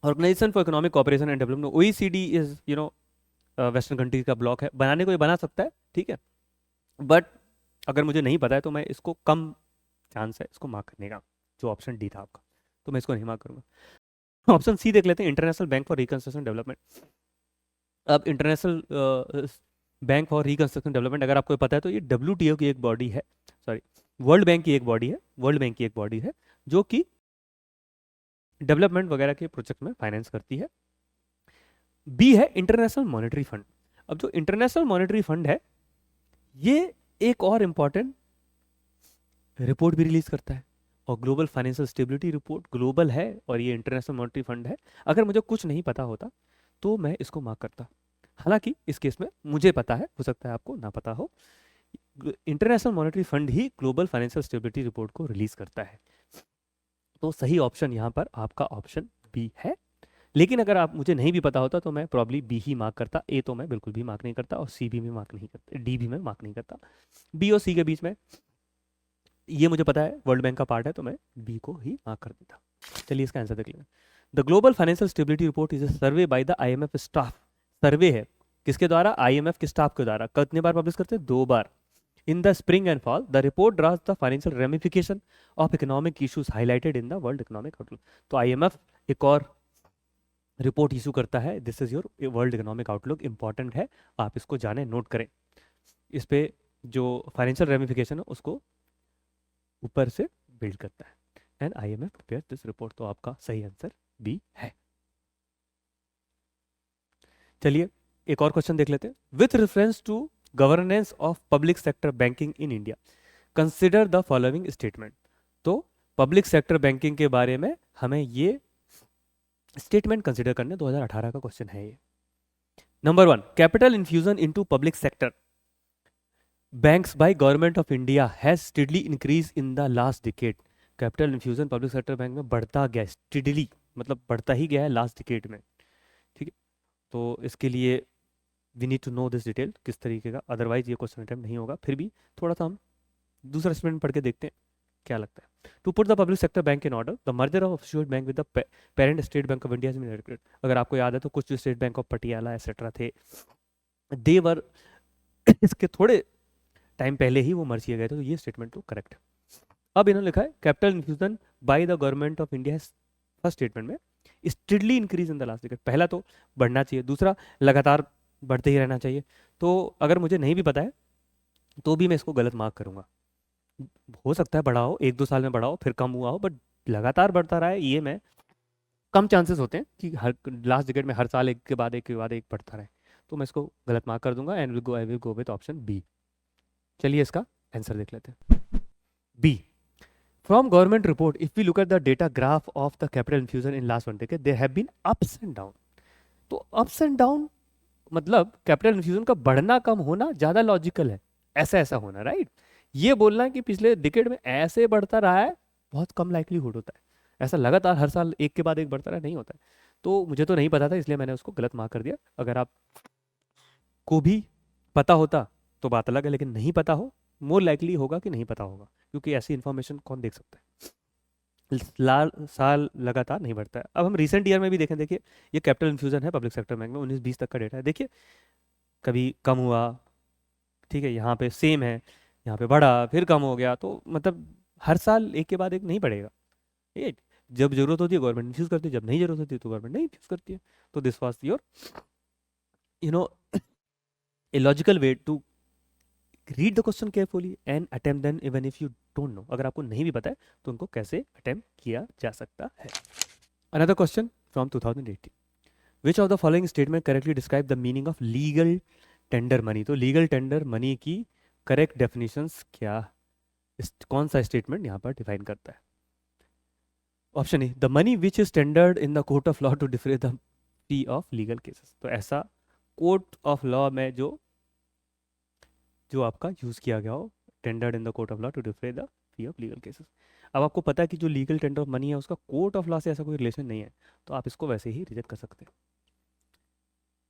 Organisation for economic cooperation and development, OECD is western countries का ब्लॉक है, बनाने को ये बना सकता है, ठीक है, बट अगर मुझे नहीं पता है तो मैं इसको कम चांस है इसको मार्क करने का, जो ऑप्शन डी था आपका, तो मैं इसको नहीं मार्क करूंगा। ऑप्शन सी देख लेते हैं, international bank for reconstruction development. अब international bank for reconstruction development अगर आपको पता है तो ये WTO की एक बॉडी है, सॉरी वर्ल्ड बैंक की एक बॉडी है, वर्ल्ड बैंक की एक बॉडी है जो कि डेवलपमेंट वगैरह के प्रोजेक्ट में फाइनेंस करती है। बी है इंटरनेशनल मॉनेटरी फंड। अब जो इंटरनेशनल मॉनेटरी फंड है ये एक और इंपॉर्टेंट रिपोर्ट भी रिलीज करता है, और global financial stability report global है और ये इंटरनेशनल मॉनेटरी फंड है। अगर मुझे कुछ नहीं पता होता तो मैं इसको मार्क करता, हालांकि इस केस में मुझे पता है, हो सकता है आपको ना पता हो। इंटरनेशनल मॉनेटरी फंड ही ग्लोबल फाइनेंशियल स्टेबिलिटी रिपोर्ट को रिलीज करता है, तो सही ऑप्शन यहाँ पर आपका ऑप्शन बी है। लेकिन अगर आप मुझे नहीं भी पता होता तो मैं प्रॉब्ली बी ही मार्क करता, ए तो मैं बिल्कुल भी मार्क नहीं करता, और सी भी मैं मार्क नहीं करता, डी भी मैं मार्क नहीं करता। बी और सी के बीच में ये मुझे पता है वर्ल्ड बैंक का पार्ट है, तो मैं बी को ही मार्क कर देता। चलिए इसका आंसर देख लेते हैं। The global financial stability report is a survey by the IMF staff. Survey है किसके द्वारा? आईएमएफ के स्टाफ के द्वारा। कितने बार पब्लिश करते हैं? 2 बार। In the spring and fall the report draws the financial ramification of economic issues highlighted in the world economic outlook. तो आईएमएफ एक और रिपोर्ट इशू करता है, this is your world economic outlook, important है, आप इसको जाने, नोट करें। इस पे जो फाइनेंशियल रेमिफिकेशन है उसको ऊपर से बिल्ड करता है। And IMF prepare this report. तो आपका सही आंसर बी है। चलिए एक और क्वेश्चन देख लेते हैं। With reference to governance of public sector banking in India consider the following statement. तो पब्लिक सेक्टर बैंकिंग के बारे में हमें ये स्टेटमेंट कंसिडर करने, 2018 का क्वेश्चन है ये। Number 1, capital infusion into public sector banks by government of India has steadily increase in the last decade. Capital infusion public sector bank में बढ़ता गया, स्टेडली मतलब बढ़ता ही गया है लास्ट डिकेड में, ठीक है। तो इसके लिए we need to know this detail किस तरीके का, अदरवाइज ये क्वेश्चन अटेम्प्ट नहीं होगा। फिर भी थोड़ा सा हम दूसरा स्टेटमेंट पढ़ के देखते हैं क्या लगता है। To put the public sector bank in order the merger of associate bank with the parent State Bank of India has been agreed. अगर आपको याद है तो कुछ जो State Bank of Patiala etcetera थे, दे वर इसके थोड़े टाइम पहले ही वो मर्ज किए गए थे, तो ये स्टेटमेंट तो करेक्ट है। अब इन्होंने लिखा है capital infusion by the government of India, first statement में steadily increase in the last decade, पहला तो बढ़ना चाहिए, दूसरा लगातार बढ़ते ही रहना चाहिए। तो अगर मुझे नहीं भी पता है तो भी मैं इसको गलत मार्क करूंगा। हो सकता है बढ़ाओ, 1-2 साल में बढ़ाओ फिर कम हुआ हो, बट लगातार बढ़ता रहा है ये में कम चांसेस होते हैं कि हर लास्ट डिकेड में हर साल एक के बाद एक के बाद एक बढ़ता रहे। तो मैं इसको गलत मार्क कर दूंगा and I will go with option B. चलिए इसका आंसर देख लेते हैं। B, from government report if we look at the data graph of the capital infusion in last 1 decade there have been ups and down. तो ups and down मतलब capital infusion का बढ़ना कम होना ज्यादा लॉजिकल है, ऐसा ऐसा होना, राइट। ये बोलना कि पिछले डिकेड में ऐसे बढ़ता रहा है बहुत कम लाइक्लीहुड होता है, ऐसा लगातार हर साल एक के बाद एक बढ़ता रहा नहीं होता है। तो मुझे तो नहीं पता था इसलिए मैंने उसको गलत मार्क कर दिया। अगर आप को भी पता होता तो बात अलग है, लेकिन नहीं पता हो मोर लाइकली होगा कि नहीं पता होगा, क्योंकि ऐसी इन्फॉर्मेशन कौन देख सकता है, लाल साल लगातार नहीं बढ़ता है। अब हम रिसेंट ईयर में भी देखें, देखिए ये कैपिटल इन्फ्यूजन है पब्लिक सेक्टर बैंक में 19-20 तक का डेटा है, देखिए कभी कम हुआ, ठीक है, यहाँ पे सेम है, यहाँ पे बढ़ा फिर कम हो गया, तो मतलब हर साल एक के बाद एक नहीं बढ़ेगा। ये जब जरूरत होती है गवर्नमेंट इन्फ्यूज करती है, जब नहीं जरूरत होती है तो गवर्नमेंट नहीं इन्फ्यूज करती है। तो this was your you know a logical way to read the question carefully and attempt them even if you don't know. अगर आपको नहीं भी पता है तो उनको कैसे अटेम्प्ट किया जा सकता है। Another question from 2018, which of the following statement correctly describe the meaning of legal tender money. तो लीगल टेंडर मनी की करेक्ट डेफिनेशंस क्या, कौन सा स्टेटमेंट यहाँ पर डिफाइन करता है? Option A, the money which is tendered in the court of law to defer the fee of legal cases. तो ऐसा कोर्ट ऑफ लॉ में जो आपका यूज किया गया हो, tendered in the court of law to defer the fee of legal cases. अब आपको पता है कि जो लीगल टेंडर ऑफ मनी है उसका कोर्ट ऑफ लॉ से ऐसा कोई रिलेशन नहीं है, तो आप इसको वैसे ही रिजेक्ट कर सकते हैं।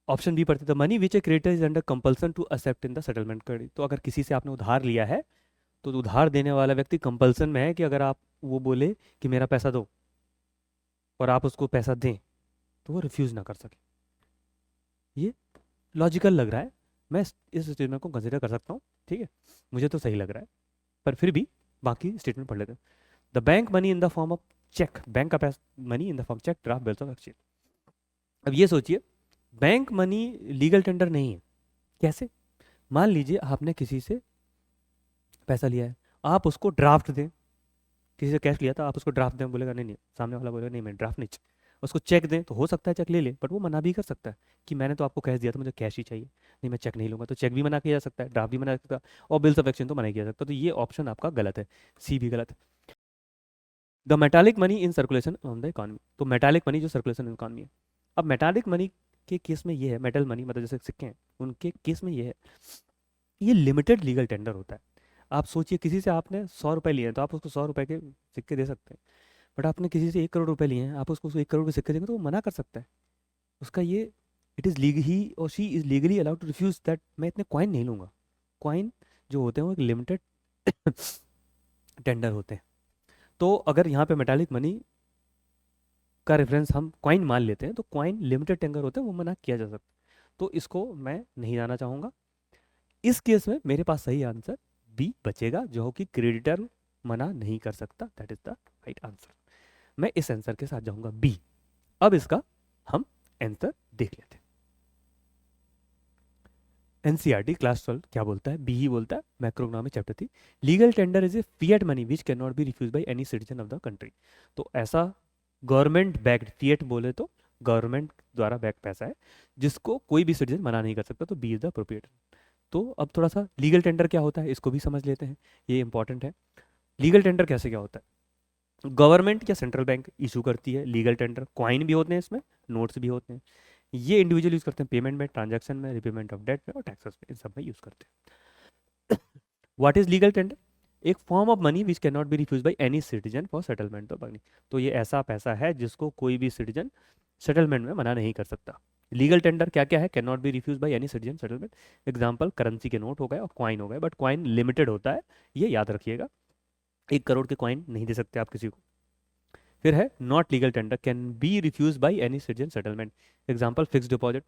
ऑप्शन बी पढ़ते, the money which a creditor is under compulsion to accept in the settlement credit. तो अगर किसी से आपने उधार लिया है तो उधार देने वाला व्यक्ति कंपल्सन में है कि अगर आप वो बोले कि मेरा पैसा दो और आप उसको पैसा दें तो वो रिफ्यूज ना कर सके। ये लॉजिकल लग रहा है, मैं इस स्टेटमेंट को कंसिडर कर सकता हूँ, ठीक है, मुझे तो सही लग रहा है, पर फिर भी बाकी स्टेटमेंट पढ़ लेते हैं। The bank money in the form of cheque, bank का पैसा money in the form cheque draft bills of exchange. अब ये सोचिए बैंक मनी लीगल टेंडर नहीं है, कैसे? मान लीजिए आपने किसी से पैसा लिया है, आप उसको ड्राफ्ट दें, किसी से कैश लिया था आप उसको ड्राफ्ट दें, बोलेगा नहीं नहीं, सामने वाला बोलेगा नहीं मैं ड्राफ्ट नहीं, उसको चेक दें तो हो सकता है चेक ले ले, बट वो मना भी कर सकता है कि मैंने तो आपको कैश दिया था, मुझे कैश ही चाहिए, नहीं मैं चेक नहीं लूंगा। तो चेक भी मना किया जा सकता है, ड्राफ्ट भी मना सकता है, और बिल्स ऑफ एक्सचेंज तो मना किया जा सकता है। तो ये ऑप्शन आपका गलत है, सी भी गलत है। The metallic money in circulation on the economy. तो मेटालिक मनी जो सर्कुलेशन इन इकॉनमी है, अब मेटालिक मनी के केस में ये है, मेटल मनी मतलब जैसे सिक्के हैं उनके केस में ये है, ये लिमिटेड लीगल टेंडर होता है। आप सोचिए किसी से आपने 100 रुपये लिए हैं तो आप उसको 100 रुपये के सिक्के दे सकते हैं, बट आपने किसी से 1 करोड़ रुपए लिए हैं, आप उसको 1 करोड़ के सिक्के देंगे तो वो मना कर सकता है। उसका ये इट इज़ लीग, ही और she is legally allowed to refuse that, मैं इतने कॉइन नहीं लूँगा। कॉइन जो होते हैं वो एक लिमिटेड टेंडर होते हैं। तो अगर यहाँ पे मेटालिक मनी का रेफरेंस हम कॉइन मान लेते हैं तो कॉइन लिमिटेड टेंगर होते हैं, वो मना किया जा सकता है, तो इसको मैं नहीं जाना चाहूँगा। इस केस में मेरे पास सही आंसर बी बचेगा, जो कि क्रेडिटर मना नहीं कर सकता, that is the right answer. मैं इस आंसर के साथ जाऊंगा बी। अब इसका हम आंसर देख लेते हैं। एनसीईआरटी क्लास 12 क्या बोलता है? बी ही बोलता है, macroeconomic chapter 3। Legal tender is a fiat money which can not be refuse by any citizen of the country. तो ऐसा गवर्नमेंट बैक्ड, फिएट बोले तो गवर्नमेंट द्वारा बैक पैसा है जिसको कोई भी सिटीजन मना नहीं कर सकता, तो बी इज द अप्रोप्रिएट। तो अब थोड़ा सा लीगल टेंडर क्या होता है इसको भी समझ लेते हैं, ये इंपॉर्टेंट है। लीगल टेंडर कैसे क्या होता है? गवर्नमेंट या सेंट्रल बैंक इशू करती है लीगल टेंडर, कॉइन भी होते हैं इसमें, नोट्स भी होते हैं। ये इंडिविजुअल यूज करते हैं पेमेंट में, ट्रांजैक्शन में, रिपेमेंट ऑफ डेट में और टैक्सेस में, इन सब में यूज करते हैं। What is legal tender? एक form of money which can not be refuse by any citizen for settlement of money. तो ये ऐसा पैसा है जिसको कोई भी सिटीजन सेटलमेंट में मना नहीं कर सकता। लीगल टेंडर क्या क्या है? Can not be refuse by any citizen settlement. Example currency के नोट हो गए और कॉइन हो गए, बट कॉइन लिमिटेड होता है, ये याद रखिएगा। 1 करोड़ के कॉइन नहीं दे सकते आप किसी को। फिर है not legal tender can be refuse by any citizen settlement. Example fix deposit,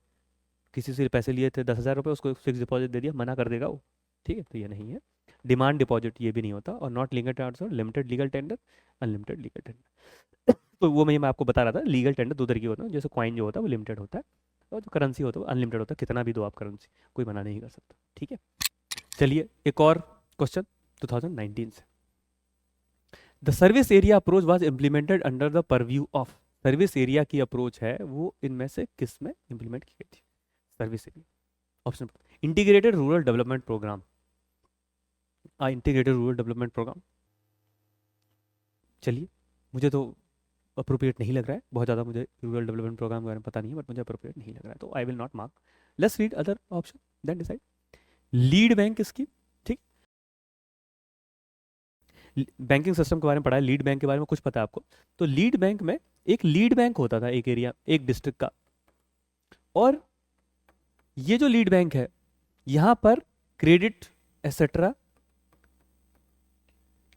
किसी से पैसे लिए थे 10,000 रुपये, उसको फिक्स डिपॉजिट दे दिया, मना कर देगा वो, ठीक है, तो ये नहीं है। डिमांड डिपॉजिट ये भी नहीं होता। और not legal tender, limited legal tender, unlimited legal tender. तो वो मैं आपको बता रहा था, लीगल टेंडर 2 तरीके होते हैं, जैसे कॉइन जो होता है वो लिमिटेड होता है और जो करेंसी होता है वो अनलिमिटेड होता है, कितना भी दो आप करेंसी, कोई मना नहीं कर सकता, ठीक है। चलिए एक और क्वेश्चन 2019 से। The service area approach was implemented under the purview of. Service area की अप्रोच है वो इनमें से किस में इंप्लीमेंट की गई थी? Service area option, integrated rural development programme, integrated rural development programme. चलिए मुझे तो अप्रोप्रिएट नहीं लग रहा है, बहुत ज़्यादा मुझे रूरल डेवलपमेंट प्रोग्राम के बारे में पता नहीं है, बट मुझे अप्रोप्रिएट नहीं लग रहा है, तो I will not mark. Let's read other option then decide. Lead bank scheme, ठीक, बैंकिंग सिस्टम के बारे में पढ़ा है, लीड बैंक के बारे में कुछ पता है आपको? तो लीड बैंक में एक लीड बैंक होता था एक एरिया, एक डिस्ट्रिक्ट का, और ये जो लीड बैंक है यहां पर क्रेडिट एसेट्रा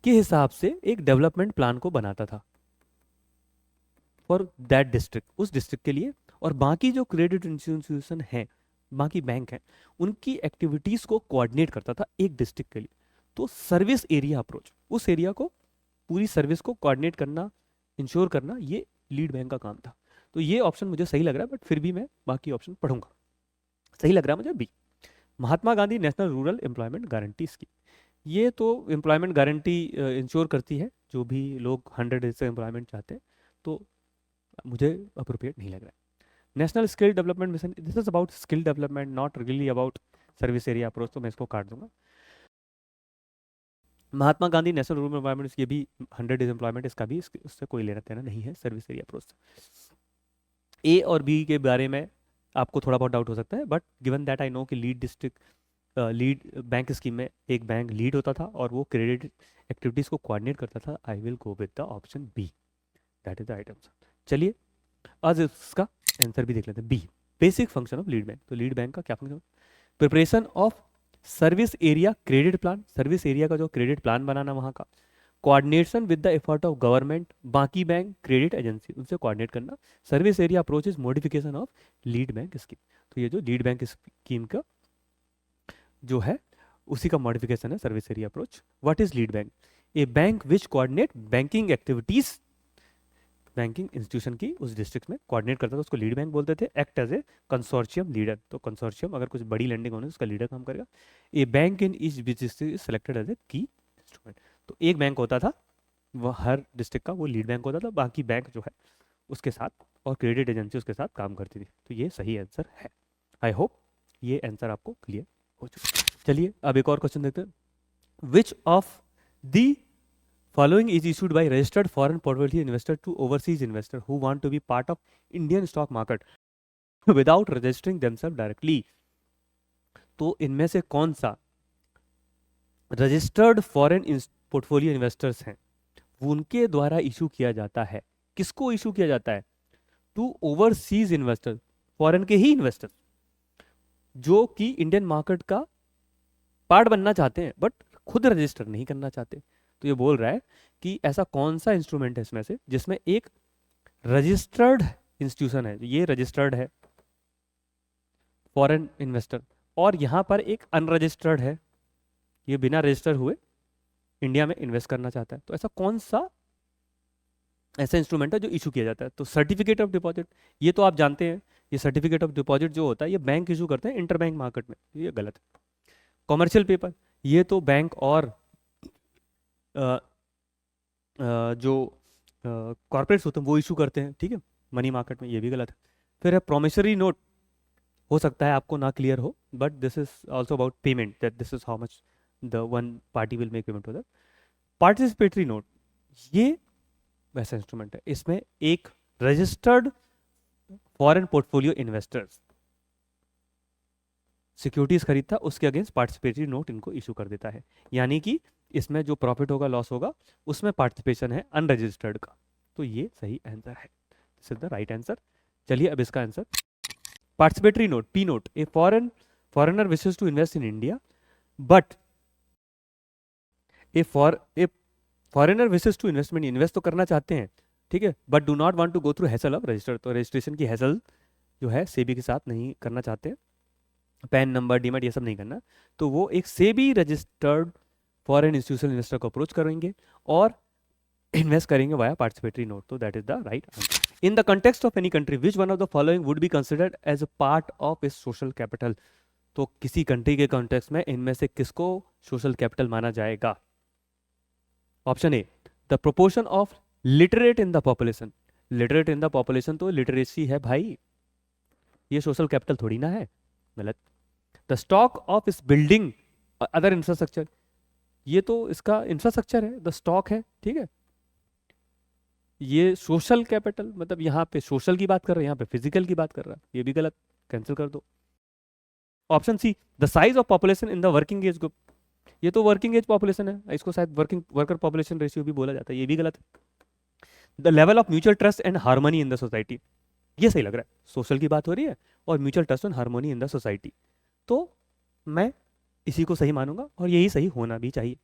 के हिसाब से एक डेवलपमेंट प्लान को बनाता था फॉर दैट डिस्ट्रिक्ट, उस डिस्ट्रिक्ट के लिए। और बाकी जो क्रेडिट इंस्टीट्यूशन है, बाकी बैंक हैं, उनकी एक्टिविटीज को कोऑर्डिनेट करता था एक डिस्ट्रिक्ट के लिए। तो सर्विस एरिया अप्रोच, उस एरिया को पूरी सर्विस को कोऑर्डिनेट करना, इंश्योर करना, ये लीड बैंक का काम था। तो ये ऑप्शन मुझे सही लग रहा है, बट फिर भी मैं बाकी ऑप्शन पढ़ूंगा। सही लग रहा है मुझे B, Mahatma Gandhi national rural employment guarantee scheme. ये तो एम्प्लॉयमेंट गारंटी इंश्योर करती है, जो भी लोग 100 डेज से एम्प्लॉयमेंट चाहते हैं, तो मुझे अप्रोप्रिएट नहीं लग रहा है। National skill development mission, this is about skill development, not really about service area approach, तो मैं इसको काट दूंगा। महात्मा गांधी नेशनल रूरल एम्प्लॉयमेंट, ये भी 100 डेज एम्प्लॉयमेंट, इसका भी उससे कोई लेना देना नहीं है सर्विस एरिया अप्रोच से। ए और बी के बारे में आपको थोड़ा बहुत डाउट हो सकता है, but given that I know कि lead district lead bank scheme में एक बैंक लीड होता था और वो क्रेडिट एक्टिविटीज को कोऑर्डिनेट करता था, I will go with the option B, that is the right answer. चलिए आज इसका आंसर भी देख लेते हैं, B, basic function of lead bank. तो लीड बैंक का क्या function? Preparation of service area credit plan, सर्विस एरिया का जो क्रेडिट प्लान बनाना वहाँ का, coordination with the effort of government, बाकी बैंक क्रेडिट एजेंसी उनसे कोऑर्डिनेट करना। Service area approach is modification of lead bank scheme. तो ये जो लीड बैंक स्कीम का जो है उसी का मॉडिफिकेशन है service area approach. What is lead bank? A bank which coordinate banking activities, banking institution की उस डिस्ट्रिक्ट में कोऑर्डिनेट करता था, उसको लीड बैंक बोलते थे। Act as a consortium leader, तो कंसोर्शियम अगर कुछ बड़ी लैंडिंग होने उसका लीडर काम करेगा। A bank in each district is selected as a key instrument. तो एक बैंक होता था वह हर डिस्ट्रिक्ट का, वो लीड बैंक होता था, बाकी बैंक जो है उसके साथ और क्रेडिट एजेंसी उसके साथ काम करती थी। तो ये सही आंसर है। आई होप ये आंसर आपको क्लियर हो चुका है। चलिए अब एक और क्वेश्चन देखते हैं। विच of the following is issued by registered foreign portfolio investor to overseas investor who want to be part of Indian stock market without registering themselves directly? तो इनमें से कौन सा रजिस्टर्ड फॉरेन पोर्टफोलियो इन्वेस्टर्स हैं उनके द्वारा इशू किया जाता है? किसको इशू किया जाता है? टू ओवरसीज इन्वेस्टर, फॉरेन के ही इन्वेस्टर जो कि इंडियन मार्केट का पार्ट बनना चाहते हैं बट खुद रजिस्टर नहीं करना चाहते। तो ये बोल रहा है कि ऐसा कौन सा इंस्ट्रूमेंट है इसमें से जिसमें एक रजिस्टर्ड इंस्टीट्यूशन है, ये रजिस्टर्ड है फॉरेन इन्वेस्टर, और यहाँ पर एक अनरजिस्टर्ड है, ये बिना रजिस्टर हुए इंडिया में इन्वेस्ट करना चाहता है। तो ऐसा कौन सा ऐसा इंस्ट्रूमेंट है जो इशू किया जाता है? तो सर्टिफिकेट ऑफ डिपॉजिट, ये तो आप जानते हैं, ये सर्टिफिकेट ऑफ डिपॉजिट जो होता है ये बैंक इशू करते हैं इंटरबैंक मार्केट में, ये गलत है। कॉमर्शियल पेपर, ये तो बैंक और जो कॉर्पोरेट्स होते हैं वो इशू करते हैं, ठीक है, मनी मार्केट में, ये भी गलत है। फिर है प्रोमिसरी नोट, हो सकता है आपको ना क्लियर हो, but this is also about payment, that this is how much the one party will make payment to that. Participatory note, ये वैसा इंस्ट्रूमेंट है, इसमें एक registered foreign portfolio investors securities खरीदता है, उसके अगेंस्ट पार्टिसिपेटरी नोट इनको इशू कर देता है, यानी कि इसमें जो प्रॉफिट होगा लॉस होगा उसमें पार्टिसिपेशन है अनरजिस्टर्ड का। तो ये सही आंसर है, this is the right answer. चलिए अब इसका answer, participatory note, P note, a foreigner wishes to invest in India but a foreigner wishes to investment, invest तो करना चाहते हैं, ठीक है, but do not want to go through hassle of register, तो रजिस्ट्रेशन की हैसल जो है सेबी के साथ नहीं करना चाहते, पैन नंबर, डीमैट ये सब नहीं करना, तो वो एक SEBI registered foreign institutional investor को अप्रोच करेंगे और इन्वेस्ट करेंगे वाया पार्टिसिपेटरी नोट। तो that is the right answer. In the context of any country which one of the following would be considered as a part of इस social capital, तो किसी country के context में इनमें से किसको सोशल कैपिटल माना जाएगा? Option A, the proportion of literate in the population, literate in the population तो लिटरेसी है भाई, ये सोशल कैपिटल थोड़ी ना है, गलत। द स्टॉक ऑफ इस बिल्डिंग अदर इंफ्रास्ट्रक्चर, ये तो इसका इंफ्रास्ट्रक्चर है, द स्टॉक है, ठीक है, ये सोशल कैपिटल मतलब यहाँ पे सोशल की बात कर रहे हैं, यहाँ पे फिजिकल की बात कर रहा है, ये भी गलत, कैंसिल कर दो। Option C, the size of population in the working age group, ये तो वर्किंग एज पॉपुलेशन है, इसको शायद वर्कर पॉपुलेशन रेशियो भी बोला जाता है, ये भी गलत है। The level of mutual trust and harmony in the society, ये सही लग रहा है, सोशल की बात हो रही है और mutual trust and harmony in the society, तो मैं इसी को सही मानूंगा और यही सही होना भी चाहिए।